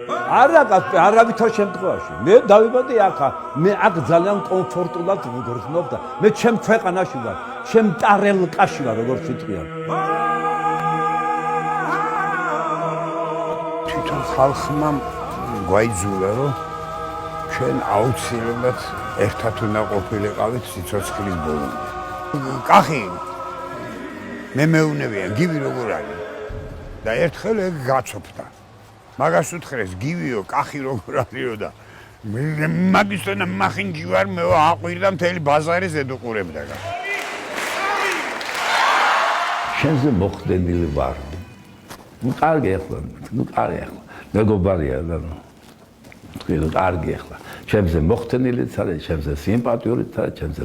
არა კაცო, არავითარ შემთხვევაში. მე დავიბადე აქა, მე აქ ძალიან კომფორტულად ვგრძნობ და მე ჩემ ქვეყანაში ვარ, ჩემ ტარელკაში ვარ, როგორც ვიტყვიან. თვითონ ხალხმა გვაიძულა, რომ ჩვენ აუცილებლად ერთად უნდა ყოფილიყავით სიცოცხლის ბოლომდე. კახი მე მეუნებიან, გივი როგორ არის? და ერთხელ ეგ გაცოფდა. მაგას უთხრეს გივიო, კახი როგორ არისო და მაგისთანა მახინჯი ვარ, მე აყვირდა მთელი ბაზარი ზედუყურებდა. შენზე მოხდენილი ვარ. ნუ კარგი ახლა, მეგობარია და თქვენ კარგი ახლა. ჩემზე მოხდენილიც არის, ჩემზე სიმპათიურიც არის, ჩემზე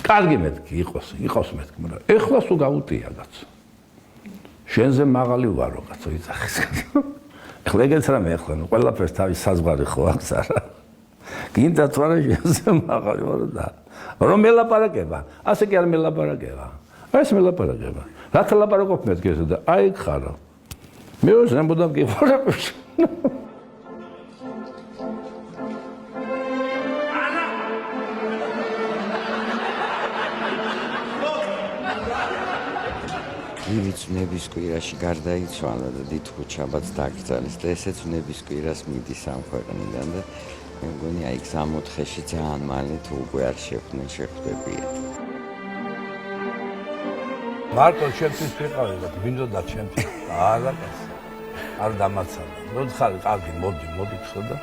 კარგი მეთქი იყოს მეთქი, მაგრამ ეხლა სულ გაუტია კაცო. შენზე მაღალი ვარო კაცო, იცახის. ეხლა ეგეც რამე ახლა, ნუ ყველაფერს თავის საზღვარი ხო აქვს არა. გინდა თუ არა შენზე მაღალი ვარო და რომ მელაპარაკება, ასე კი არ მელაპარაკება. ეს მელაპარაკება. რათა ლაპარაკობ მეთქი ესე და აი ხარო. მე ზემოდან გიხარებს. გივიც ნების კვირაში გარდაიცვალა და დიდხუთ შაბათს დაკრძალეს და ესეც ნების კვირას მიდის ამ ქვეყნიდან და მე მგონი აი 64-ში ძალიან მალე თუ უკვე არ შეხვდებიან. მარტო ჩემთვის ვიყავი და გვინდოდა ჩემთვის არა კაცო. არ დამაცადა. მოთხარი კარგი მოდი ხოდა.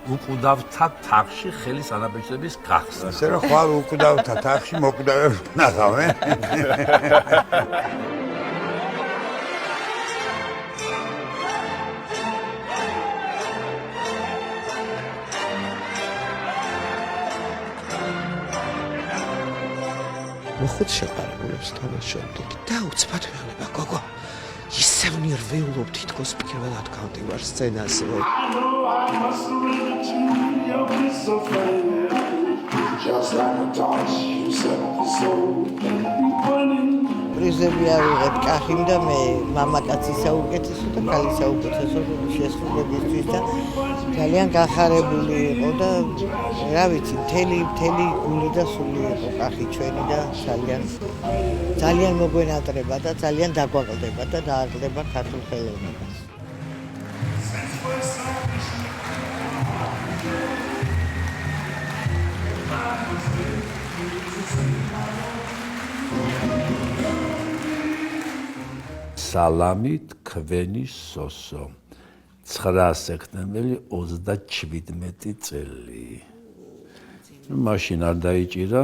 უკვდავთა თაღში ხელის ანაბეჭდების გახსნა. ასე რომ ხვალ უკვდავთა თაღში მოკვდავებს ნახავენ. მოხუთ შეყარებულებს თამაშობთ და უცბად ვიღნება გოგო. ისევ ნერვიულობ თითქოს პირველად გავდივარ სცენაზე. პრიზები ავიღეთ კახიმ და მე მამაკაცის საუკეთესო და ქალის საუკეთესო შესრულებისთვის და ძალიან გახარებული იყო და რა ვიცი მთელი გული და სული იყო კახი ჩვენი და ძალიან მოგვენატრება და ძალიან დაგვაყლდება და დააყლდება ქართულ ხელოვნებას. სალამი თქვენი სოსო 9 სექტემბერი 37 წელი. მაშინ არ დაიჭირა,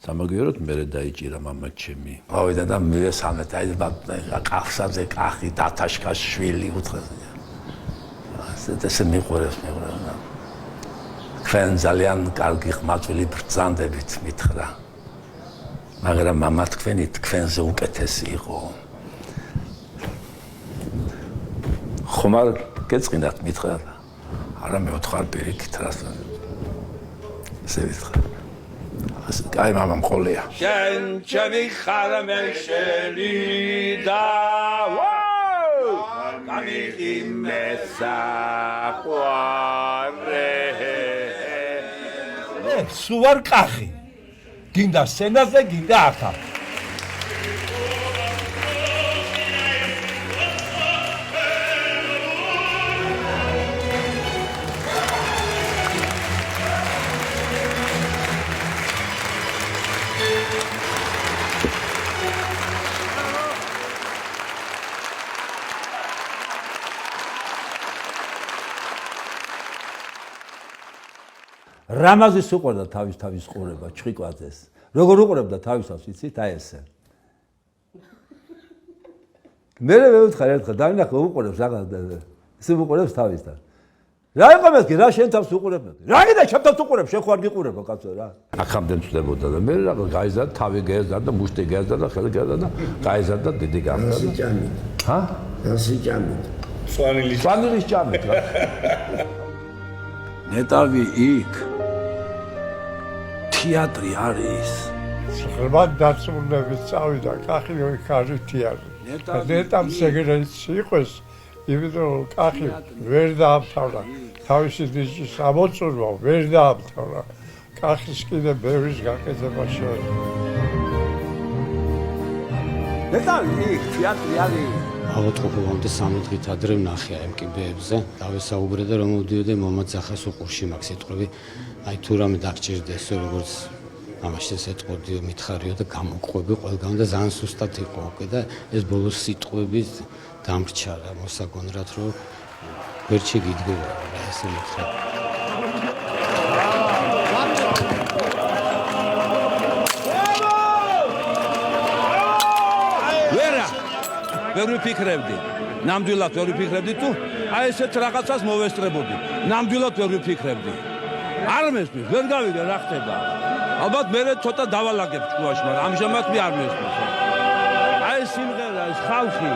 სამაგიეროდ მე დაიჭირა მამა ჩემი. ავიდა და მე სამეთაი კახსაზე კახი დათაშკას შვილი უთხრა. ასე მიყურებს. თქვენ ძალიან კარგი ხმაწვილი ბრძანდებით მითხრა. მაგრამ მამა თქვენზე უკეთესი იყო. ხომარ გეწყინათ მითხრა. არა მე ვთხარ პირიქით რას. ესე ვიტყვა. აი მამა მყოლია. შენ ჩემი ხარ მე შენი და გამიდი მე საყვარე. სულ არ კახი. გინდა სცენაზე, გინდა ახლა. რამაზის უყურდა თავის ყურება ჩხიკვაძეს. როგორ უყურებდა თავისავს, იცით, აი ესე. მე ვეუთხარ ერთხელ, დავინახე უყურებს რაღაც ესე უყურებს თავისთან. რა იყო მეთქი, რა შენ თავს უყურებ? რა კიდე შენ თავს უყურებ, შენ ხო არ გიყურებო კაცო რა. აქამდე მწდებოდა და მე რაღაც გაიზარდა, თავი გაიზარდა და მუშტი გაიზარდა და ხელი გაიზარდა და გაიზარდა დიდი გამხდა. ჰა? რასი ჭამი? სვანილის ჭამი. ნეტავი იქ თეატრი არის. ღრმად დაწუნების წავიდა კახი ხარი თეატრი. ნეტამ სეგრეცი იყოს იმიტომ რომ კახი ვერ დაამთავრა თავისი დისკის ამოწურვა ვერ დაამთავრა კახის კიდე ბევრის გაკეთება შეუძლია ავადმყოფობამდე 3 დღით ადრე ვნახე ამ კიბეებზე დავესაუბრე და რომ მოვდიოდი მომაძახეს უყურში მაგ სიტყვები აი თუ რამე დაგჭირდეს როგორც ამაში ესეთყოდიო მითხარიო და გამოყვები ყველგან და ძალიან სუსტად იყო უკვე და ეს ბოლოს სიტყვები დამრჩა რა მოსაგონრად რომ ვერ შეგიდგება რა ესე მითხრა ვერ ვიფიქრებდი. ნამდვილად ვერ ვიფიქრებდი თუ აი ესეთ რაღაცას მოვესწრებოდი. ნამდვილად ვერ ვიფიქრებდი. არ მესმის, ვერ გავიგე რა ხდება. ალბათ მე ცოტა დავალაგებ შუაში, მაგრამ ამჟამად მე არ მესმის. აი ეს სიმღერა, ეს ხალხი